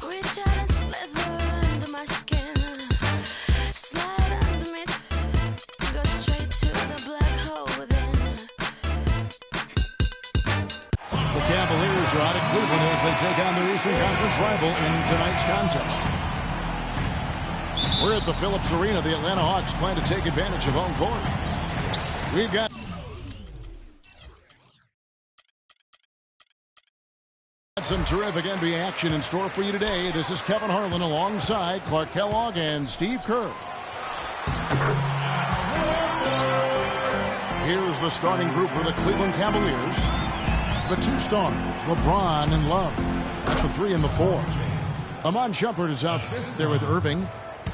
Reach out and slither under my skin. Slide under me. Go straight to the black hole within. The Cavaliers are out of Cleveland as they take on their Eastern Conference rival in tonight's contest. We're at the Phillips Arena. The Atlanta Hawks plan to take advantage of home court. We've got some terrific NBA action in store for you today. This is Kevin Harlan alongside Clark Kellogg and Steve Kerr. Here's the starting group for the Cleveland Cavaliers. The two stars, LeBron and Love. That's the 3 and the 4. Iman Shumpert is out there with Irving.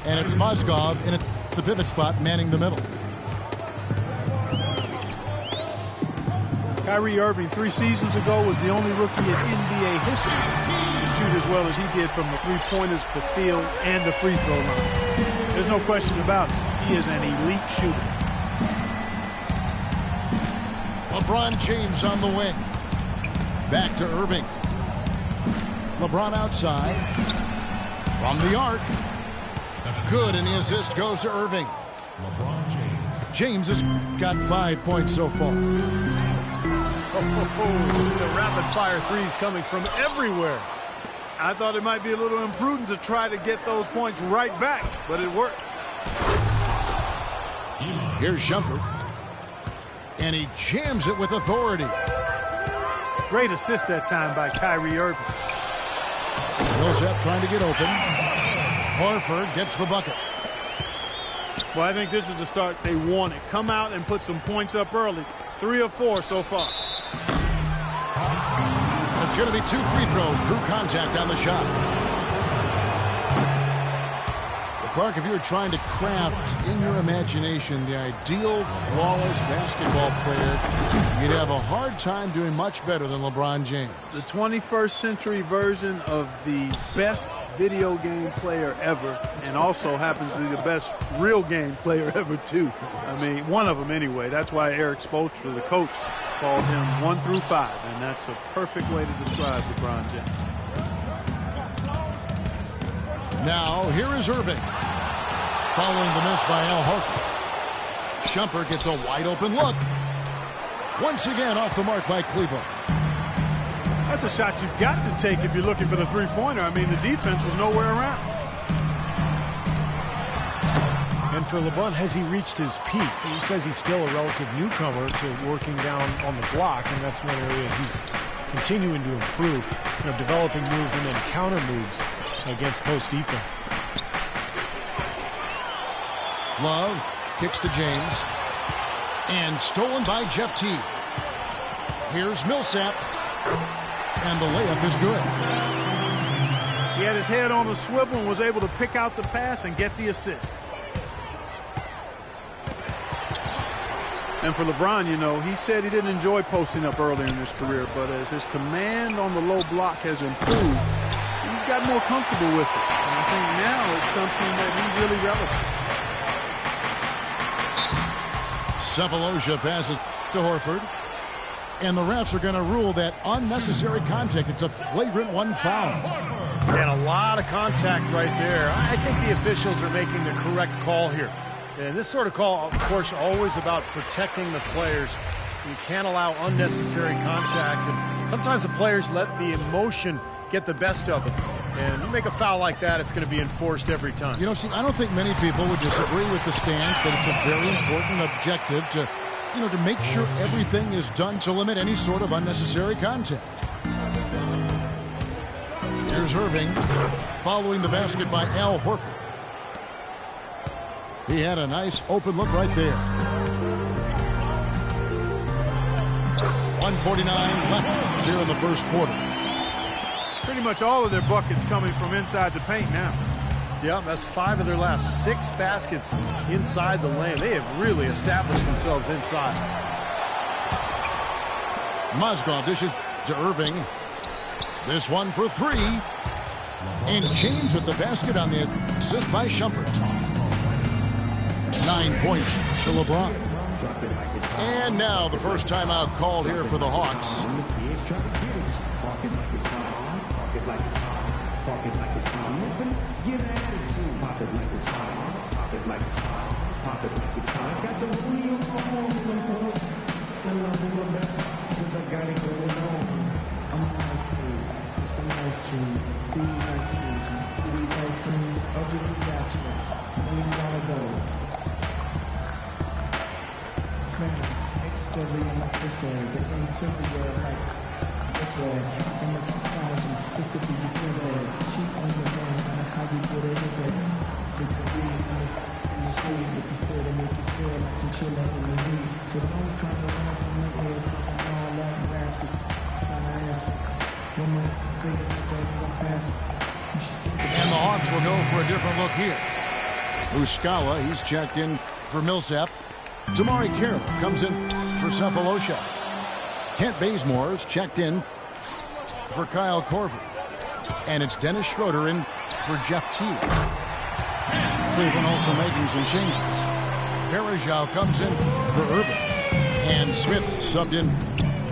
And it's Mozgov in the pivot spot, manning the middle. Kyrie Irving 3 seasons ago was the only rookie in NBA history to shoot as well as he did from the three-pointers, the field, and the free throw line. There's no question about it. He is an elite shooter. LeBron James on the wing. Back to Irving. LeBron outside. From the arc. That's good, and the assist goes to Irving. LeBron James. James has got 5 points so far. The rapid-fire threes coming from everywhere. I thought it might be a little imprudent to try to get those points right back, but it worked. Here's Shumpert. And he jams it with authority. Great assist that time by Kyrie Irving. Millsap trying to get open. Horford gets the bucket. Well, I think this is the start they wanted. Come out and put some points up early. 3 of 4 so far. And it's going to be 2 free throws. Drew contact on the shot. Clark, if you were trying to craft in your imagination the ideal flawless basketball player, you'd have a hard time doing much better than LeBron James. The 21st century version of the best video game player ever, and also happens to be the best real game player ever too. I mean, one of them anyway. That's why Eric Spoelstra, the coach, called him 1 through 5, and that's a perfect way to describe LeBron James. Now here is Irving. Following the miss by Al Horford. Shumpert gets a wide open look. Once again off the mark by Cleveland. That's a shot you've got to take if you're looking for the three-pointer. I mean, the defense was nowhere around. And for LeBron, has he reached his peak? He says he's still a relative newcomer to working down on the block, and that's one area he's continuing to improve, developing moves and then counter moves against post defense. Love kicks to James. And stolen by Jeff Teague. Here's Millsap. And the layup is good. He had his head on a swivel and was able to pick out the pass and get the assist. And for LeBron, he said he didn't enjoy posting up early in his career, but as his command on the low block has improved, he's got more comfortable with it. And I think now it's something that he really relishes. Sefolosha passes to Horford. And the refs are going to rule that unnecessary contact. It's a flagrant 1 foul. And a lot of contact right there. I think the officials are making the correct call here. And this sort of call, of course, always about protecting the players. You can't allow unnecessary contact. And sometimes the players let the emotion get the best of them. And you make a foul like that, it's going to be enforced every time. Steve, I don't think many people would disagree with the stance that it's a very important objective to make sure everything is done to limit any sort of unnecessary contact. Here's Irving, following the basket by Al Horford. He had a nice open look right there. 1:49 left here in the first quarter. Pretty much all of their buckets coming from inside the paint now. Yeah, that's 5 of their last 6 baskets inside the lane. They have really established themselves inside. Mozgov dishes to Irving. This one for 3. And James with the basket on the assist by Shumpert. 9 points to LeBron. And now the first timeout called here for the Hawks. Pop it like it's time. Get an attitude. Pop it like it's time. Pop it like it's time. Pop it like it's time. Got the wheel on. I'm not doing the best because I got it going on. I'm an ice cream. It's an ice cream. See these ice creams. See these ice creams. I'll just be reaction. $1 million goal. Exterior like fishes, the interior like this way. I'm exercising, this could be easy. Cheap on the man, that's how you put it, is it? With the weed in the street, with the still to make you feel like you're chilling in the heat. So don't try to run up on my ear, talking all that raspy. Trying to ask, woman, figure this thing going past. And the Hawks will go for a different look here. Muscala, he's checked in for Millsap. Damari Carroll comes in for Cephalosha. Kent Bazemore's checked in for Kyle Korver. And it's Dennis Schroeder in for Jeff Teague. Cleveland also making some changes. Farajao comes in for Irving. And Smith subbed in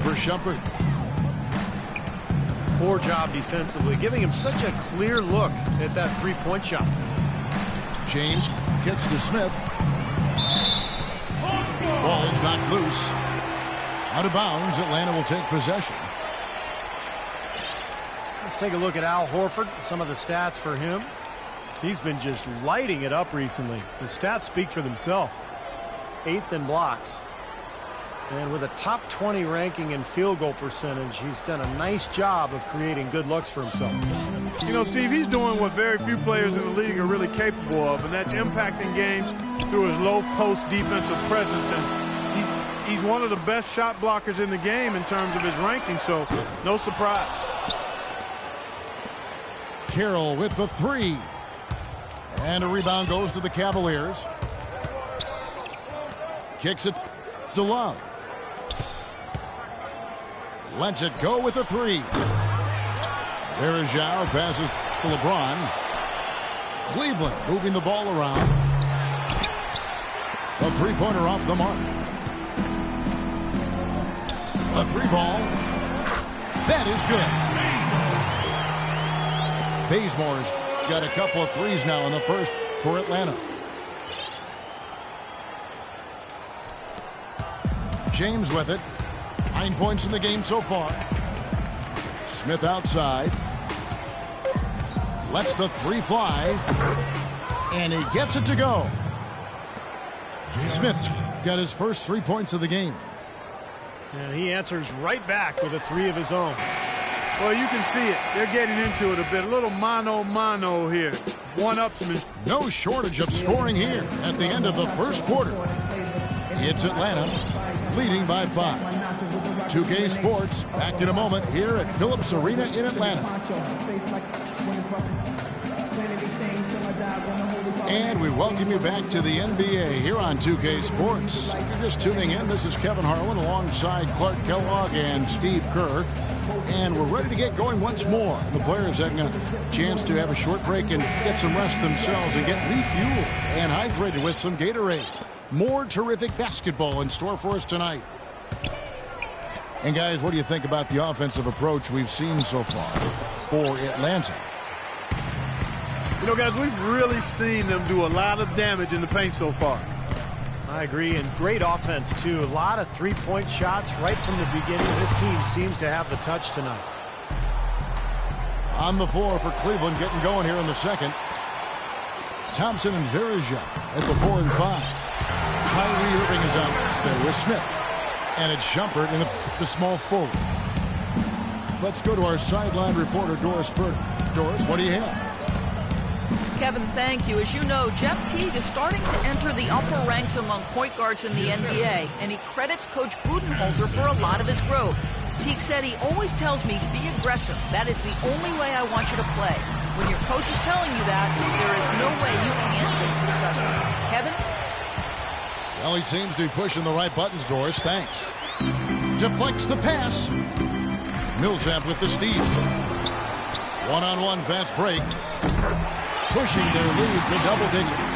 for Shumpert. Poor job defensively, giving him such a clear look at that three-point shot. James kicks to Smith. Ball's knocked loose. Out of bounds, Atlanta will take possession. Let's take a look at Al Horford, some of the stats for him. He's been just lighting it up recently. The stats speak for themselves. 8th in blocks. And with a top 20 ranking in field goal percentage, he's done a nice job of creating good looks for himself. You know, Steve, he's doing what very few players in the league are really capable of, and that's impacting games through his low-post defensive presence. And he's one of the best shot blockers in the game in terms of his ranking, so no surprise. Carroll with the three. And a rebound goes to the Cavaliers. Kicks it to Love. Lets it go with the three. Varejao passes to LeBron. Cleveland moving the ball around. A three-pointer off the mark. A three ball. That is good. Bazemore's got a couple of threes now in the first for Atlanta. James with it. 9 points in the game so far. Smith outside. Lets the three fly. And he gets it to go. Smith's got his first 3 points of the game. And he answers right back with a three of his own. Well, you can see it. They're getting into it a bit. A little mano-mano here. One-upsman. No shortage of scoring here at the end of the first quarter. It's Atlanta leading by 5. 2K Sports back in a moment here at Phillips Arena in Atlanta. And we welcome you back to the NBA here on 2K Sports. If you're just tuning in, this is Kevin Harlan alongside Clark Kellogg and Steve Kerr. And we're ready to get going once more. The players having a chance to have a short break and get some rest themselves and get refueled and hydrated with some Gatorade. More terrific basketball in store for us tonight. And guys, what do you think about the offensive approach we've seen so far for Atlanta? You know, guys, we've really seen them do a lot of damage in the paint so far. I agree, and great offense, too. A lot of three-point shots right from the beginning. This team seems to have the touch tonight. On the floor for Cleveland, getting going here in the second. Thompson and Varejao at the 4 and 5. Kyrie Irving is out there with Smith. And it's Shumpert in the small forward. Let's go to our sideline reporter, Doris Burke. Doris, what do you have? Kevin, thank you. As you know, Jeff Teague is starting to enter the upper ranks among point guards in the NBA, and he credits Coach Budenholzer for a lot of his growth. Teague said he always tells me to be aggressive. That is the only way I want you to play. When your coach is telling you that, there is no way you can't be successful. Kevin? Well, he seems to be pushing the right buttons, Doris. Thanks. Deflects the pass. Millsap with the steal. One-on-one fast break. Pushing their lead to double digits.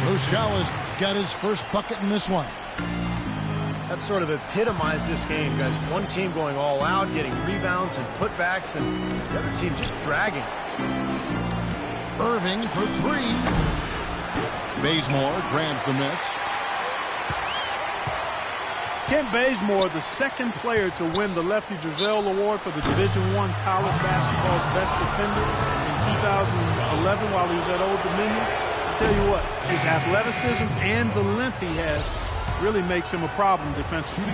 Muscala's got his first bucket in this one. That sort of epitomized this game, guys. One team going all out, getting rebounds and putbacks, and the other team just dragging. Irving for three. Bazemore grabs the miss. Kent Bazemore, the second player to win the Lefty Driesell Award for the Division I college basketball's best defender in 2011 while he was at Old Dominion. I tell you what, his athleticism and the length he has really makes him a problem defensively.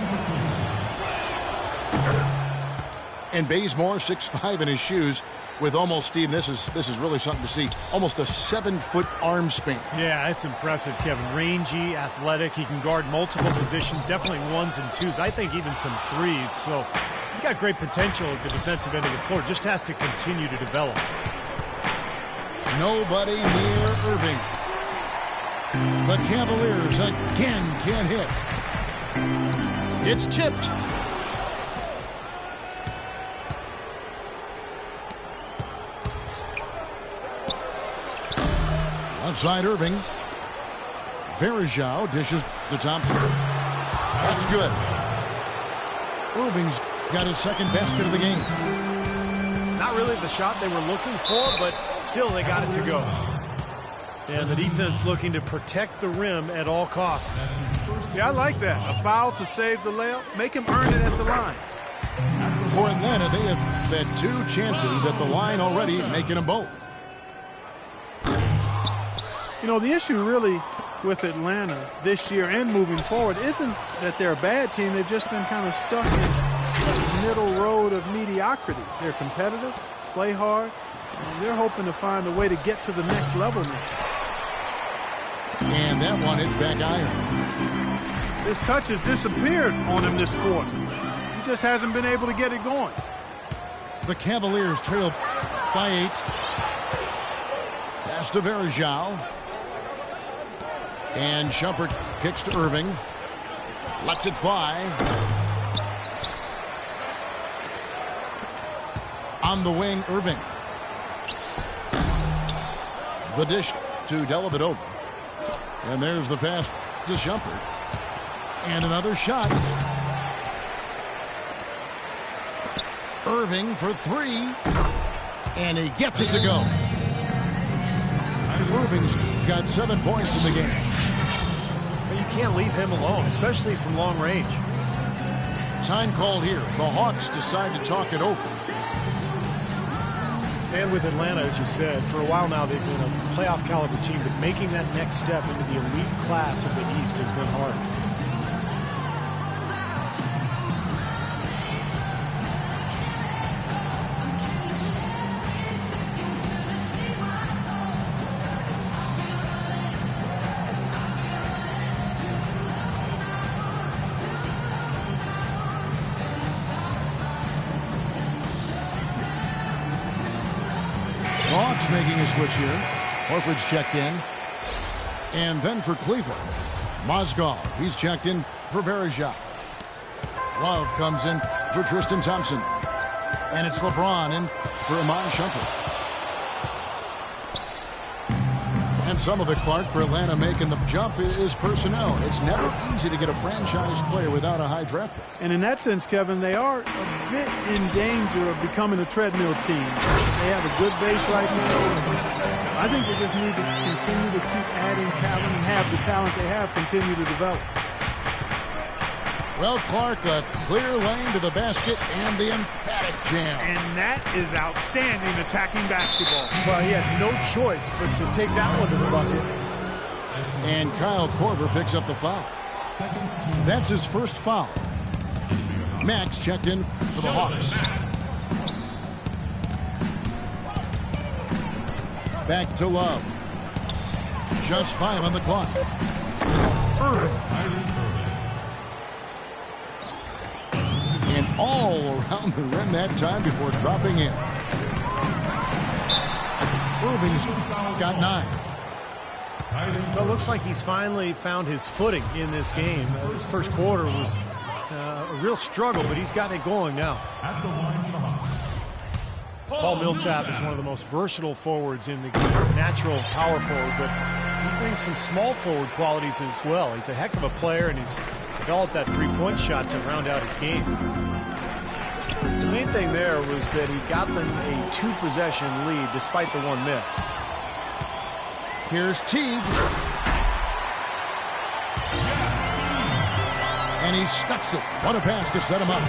And Bazemore, 6'5" in his shoes, with almost, Steve, this is really something to see, almost a 7-foot arm span. Yeah, it's impressive, Kevin. Rangy, athletic. He can guard multiple positions, definitely ones and twos. I think even some threes. So he's got great potential at the defensive end of the floor. Just has to continue to develop. Nobody near Irving. The Cavaliers again can't hit. It's tipped. Outside Irving. Varejao dishes to Thompson. That's good. Irving's got his second basket of the game. Not really the shot they were looking for, but still they got it to go. And the defense looking to protect the rim at all costs. Yeah, I like that. A foul to save the layup. Make him earn it at the line. For Atlanta, they have had two chances at the line already, making them both. You know, the issue really with Atlanta this year and moving forward isn't that they're a bad team. They've just been kind of stuck in the middle road of mediocrity. They're competitive, play hard, and they're hoping to find a way to get to the next level now. And that one hits back iron. His touch has disappeared on him this quarter. He just hasn't been able to get it going. The Cavaliers trail by 8. Pass to Varejao. And Shumpert kicks to Irving. Lets it fly. On the wing, Irving. The dish to Dellavedova. And there's the pass to Shumpert. And another shot. Irving for three. And he gets it to go. Irving's got 7 points in the game. But you can't leave him alone, especially from long range. Time called here. The Hawks decide to talk it over. And with Atlanta, as you said, for a while now they've been a playoff caliber team, but making that next step into the elite class of the East has been hard. Hawks making a switch here. Horford's checked in. And then for Cleveland, Mozgov. He's checked in for Varejao. Love comes in for Tristan Thompson. And it's LeBron in for Iman Shumpert. And some of it, Clark, for Atlanta making the jump is personnel. It's never easy to get a franchise player without a high draft pick. And in that sense, Kevin, they are a bit in danger of becoming a treadmill team. They have a good base right now. I think they just need to continue to keep adding talent and have the talent they have continue to develop. Well, Clark, a clear lane to the basket and the emphatic jam. And that is outstanding attacking basketball. Well, he had no choice but to take that one to the bucket. And Kyle Korver picks up the foul. That's his first foul. Max checked in for the Hawks. Back to Love. Just 5 on the clock. Irving. And all around the rim that time before dropping in. Irving's got 9. Well, it looks like he's finally found his footing in this game. His first quarter was a real struggle, but he's got it going now. Paul Millsap is one of the most versatile forwards in the game. Natural power forward, but he brings some small forward qualities as well. He's a heck of a player, and he's developed that three-point shot to round out his game. The main thing there was that he got them a 2-possession lead despite the one miss. Here's Teague. And he stuffs it. What a pass to set him up.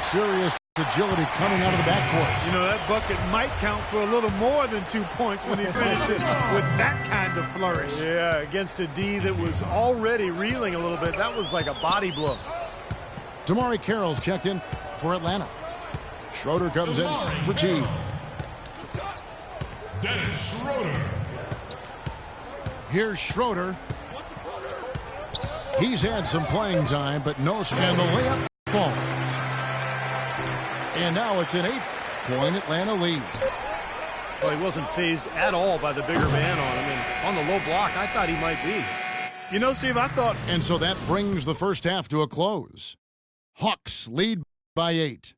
Serious agility coming out of the backcourt. You know, that bucket might count for a little more than 2 points when he finishes with that kind of flourish. Yeah, against a D that was already reeling a little bit. That was like a body blow. Damari Carroll's checked in for Atlanta. Schroeder comes in for Teague. Dennis Schroeder. Here's Schroeder. He's had some playing time, but no, and the layup falls. And now it's an 8-point Atlanta lead. Well, he wasn't phased at all by the bigger man on him. And on the low block, I thought he might be. You know, Steve, I thought... And so that brings the first half to a close. Hawks lead by 8.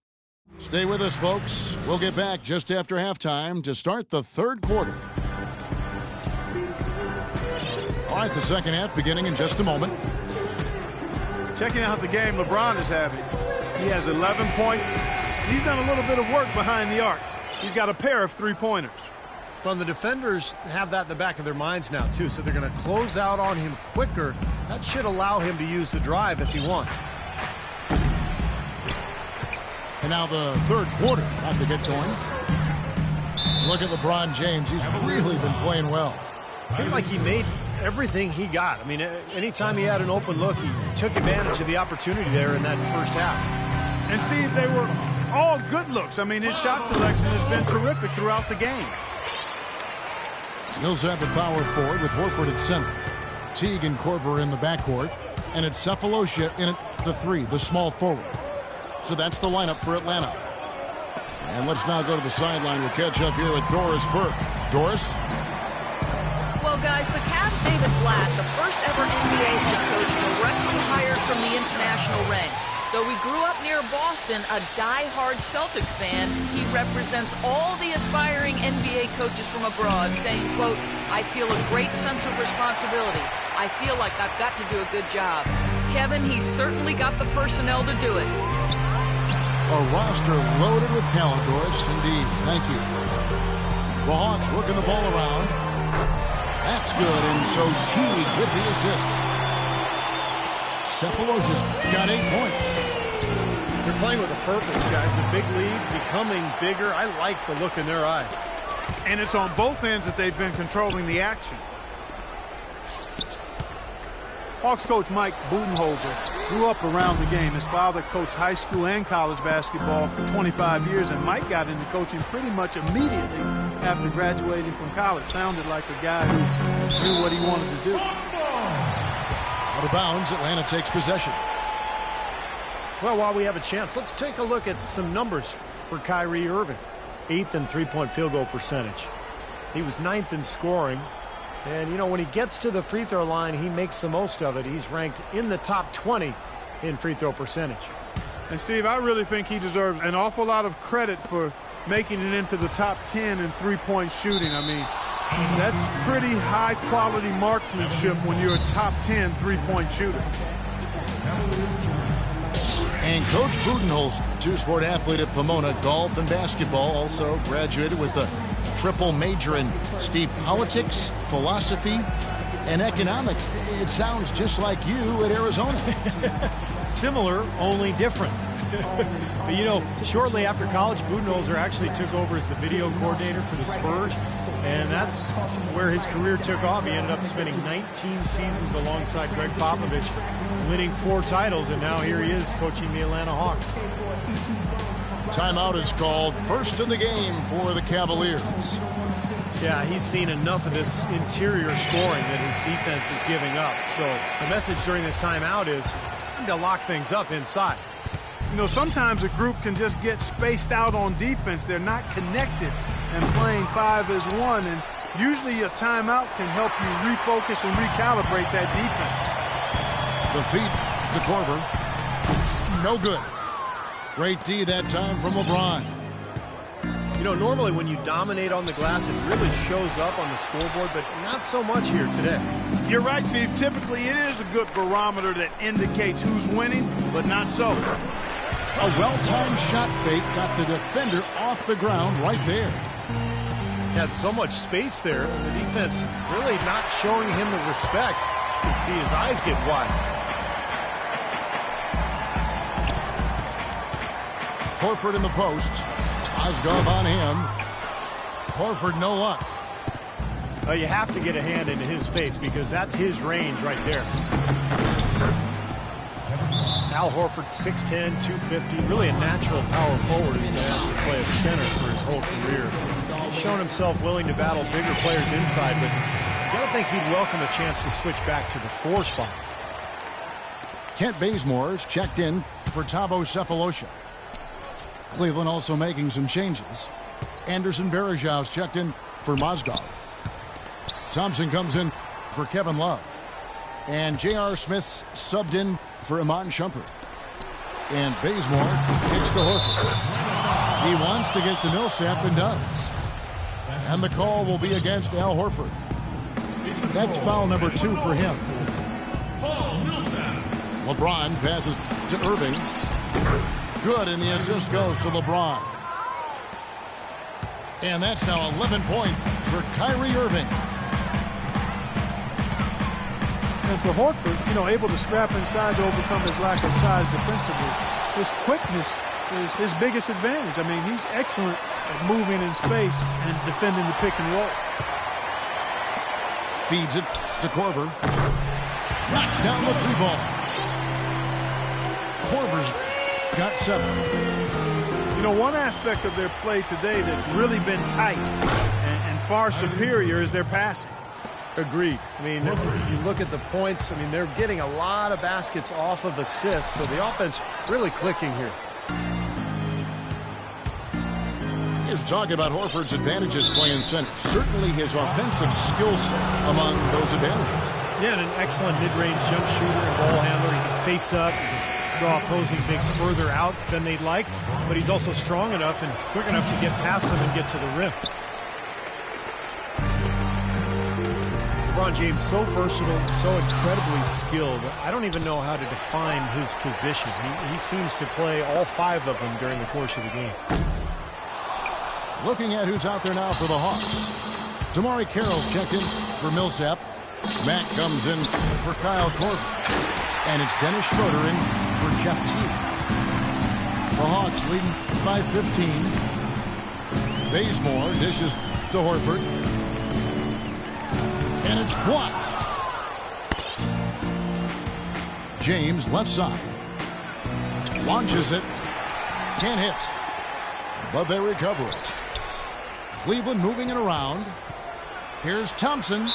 Stay with us, folks. We'll get back just after halftime to start the third quarter. All right, the second half beginning in just a moment. Checking out the game LeBron is having. He has 11 points. He's done a little bit of work behind the arc. He's got a pair of three-pointers. Well, the defenders have that in the back of their minds now, too, so they're going to close out on him quicker. That should allow him to use the drive if he wants. And now the third quarter about to get going. Look at LeBron James. He's really been playing well. It seemed like he made everything he got. I mean, anytime he had an open look, he took advantage of the opportunity there in that first half. And, Steve, they were all good looks. I mean, his shot selection has been terrific throughout the game. He'll have the power forward with Horford at center. Teague and Korver in the backcourt. And it's Sefolosha in at the 3, the small forward. So that's the lineup for Atlanta. And let's now go to the sideline. We'll catch up here with Doris Burke. Doris? Well, guys, the Cavs' David Blatt, the first ever NBA head coach directly hired from the international ranks. Though he grew up near Boston, a die-hard Celtics fan, he represents all the aspiring NBA coaches from abroad, saying, quote, I feel a great sense of responsibility. I feel like I've got to do a good job. Kevin, he's certainly got the personnel to do it. A roster loaded with talent, Doris. Indeed. Thank you. The Hawks working the ball around. That's good, and so Teague with the assist. Sefolosha's got 8 points. They're playing with a purpose, guys. The big lead becoming bigger. I like the look in their eyes. And it's on both ends that they've been controlling the action. Hawks coach Mike Budenholzer grew up around the game. His father coached high school and college basketball for 25 years, and Mike got into coaching pretty much immediately after graduating from college. Sounded like a guy who knew what he wanted to do. Out of bounds, Atlanta takes possession. Well, while we have a chance, let's take a look at some numbers for Kyrie Irving. 8th in three-point field goal percentage. He was 9th in scoring. And, you know, when he gets to the free throw line, he makes the most of it. He's ranked in the top 20 in free throw percentage. And, Steve, I really think he deserves an awful lot of credit for making it into the top 10 in three-point shooting. I mean, that's pretty high-quality marksmanship when you're a top 10 three-point shooter. And Coach Budenholzer, two-sport athlete at Pomona, golf and basketball, also graduated with a triple major in, Steve, politics, philosophy, and economics. It sounds just like you at Arizona. Similar, only different. But, you know, shortly after college, Budenholzer actually took over as the video coordinator for the Spurs, and that's where his career took off. He ended up spending 19 seasons alongside Greg Popovich, winning 4 titles, and now here he is coaching the Atlanta Hawks. Timeout is called. First of the game for the Cavaliers. Yeah, he's seen enough of this interior scoring that his defense is giving up. So the message during this timeout is time to lock things up inside. You know, sometimes a group can just get spaced out on defense. They're not connected and playing 5 as 1. And usually a timeout can help you refocus and recalibrate that defense. The feed to Korver. No good. Great D that time from LeBron. You know, normally when you dominate on the glass, it really shows up on the scoreboard, but not so much here today. You're right, Steve. Typically, it is a good barometer that indicates who's winning, but not so. A well-timed shot fake got the defender off the ground right there. Had so much space there, and the defense really not showing him the respect. You can see his eyes get wide. Horford in the post. Mozgov on him. Horford, no luck. You have to get a hand into his face because that's his range right there. Al Horford, 6'10", 250, really a natural power forward who's been asked to play at center for his whole career. He's shown himself willing to battle bigger players inside, but I don't think he'd welcome a chance to switch back to the 4 spot. Kent Bazemore's checked in for Thabo Sefolosha. Cleveland also making some changes. Anderson Varejão's checked in for Mozgov. Thompson comes in for Kevin Love. And J.R. Smith's subbed in for Iman Shumpert. And Bazemore kicks to Horford. He wants to get the Millsap and does. And the call will be against Al Horford. That's foul number 2 for him. LeBron passes to Irving. Good, and the assist goes to LeBron. And that's now 11 points for Kyrie Irving. And for Horford, able to scrap inside to overcome his lack of size defensively. His quickness is his biggest advantage. I mean, he's excellent at moving in space and defending the pick and roll. Feeds it to Korver. Knocks down the 3-ball. Korver's got 7. One aspect of their play today that's really been tight and far superior is their passing. Agreed. I mean, you look at the points, I mean, they're getting a lot of baskets off of assists, so the offense really clicking here. He's talking about Horford's advantages playing center. Certainly his offensive skill set among those advantages. Yeah, and an excellent mid-range jump shooter and ball handler. He can face up, he can draw opposing bigs further out than they'd like, but he's also strong enough and quick enough to get past them and get to the rim. LeBron James, so versatile, so incredibly skilled. I don't even know how to define his position. He seems to play all 5 of them during the course of the game. Looking at who's out there now for the Hawks. Damari Carroll's checked in for Millsap. Mack comes in for Kyle Korver. And it's Dennis Schroeder in for Jeff Teague. The Hawks leading by 15. Bazemore dishes to Horford. And it's blocked. James left side. Launches it. Can't hit. But they recover it. Cleveland moving it around. Here's Thompson.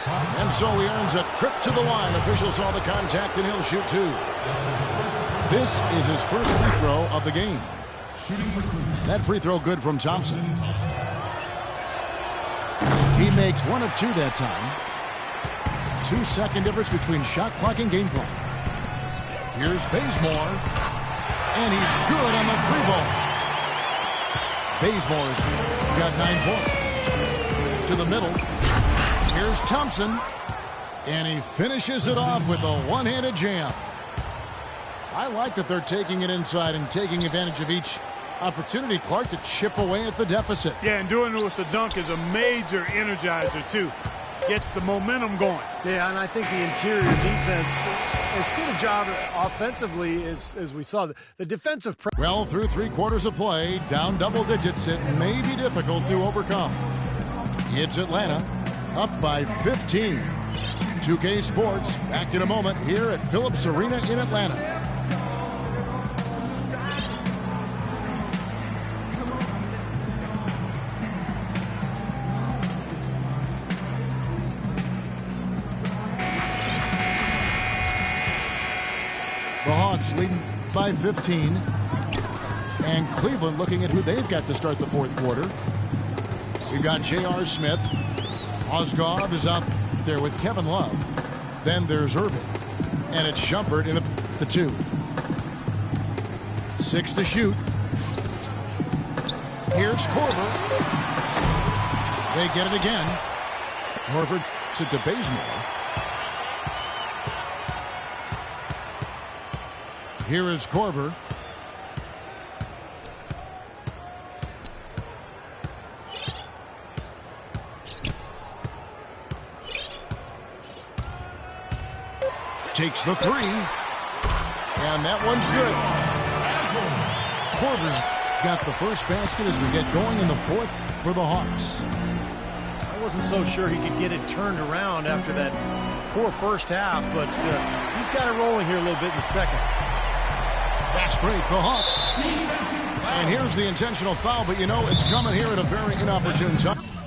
And so he earns a trip to the line. Officials saw the contact and he'll shoot 2. This is his first free throw of the game. That free throw good from Thompson. He makes 1 of 2 that time. 2-second difference between shot clock and game clock. Here's Bazemore. And he's good on the 3-ball. Bazemore's got 9 points. To the middle. Here's Thompson. And he finishes it off with a one-handed jam. I like that they're taking it inside and taking advantage of each opportunity, Clark, to chip away at the deficit. Yeah, and doing it with the dunk is a major energizer, too. Gets the momentum going. Yeah, and I think the interior defense, as good a job offensively as we saw. The defensive... Well, through 3 quarters of play, down double digits, it may be difficult to overcome. It's Atlanta, up by 15. 2K Sports, back in a moment here at Phillips Arena in Atlanta. The Hawks leading by 15. And Cleveland looking at who they've got to start the 4th quarter. We've got J.R. Smith. Mozgov is out there with Kevin Love. Then there's Irving. And it's Shumpert in the 2. 6 to shoot. Here's Korver. They get it again. Horford to Bazemore. Here is Korver. Takes the three. And that one's good. Korver's got the first basket as we get going in the fourth for the Hawks. I wasn't so sure he could get it turned around after that poor first half, but he's got it rolling here a little bit in the second. Fast break for Hawks. And here's the intentional foul, but you know it's coming here at a very inopportune time.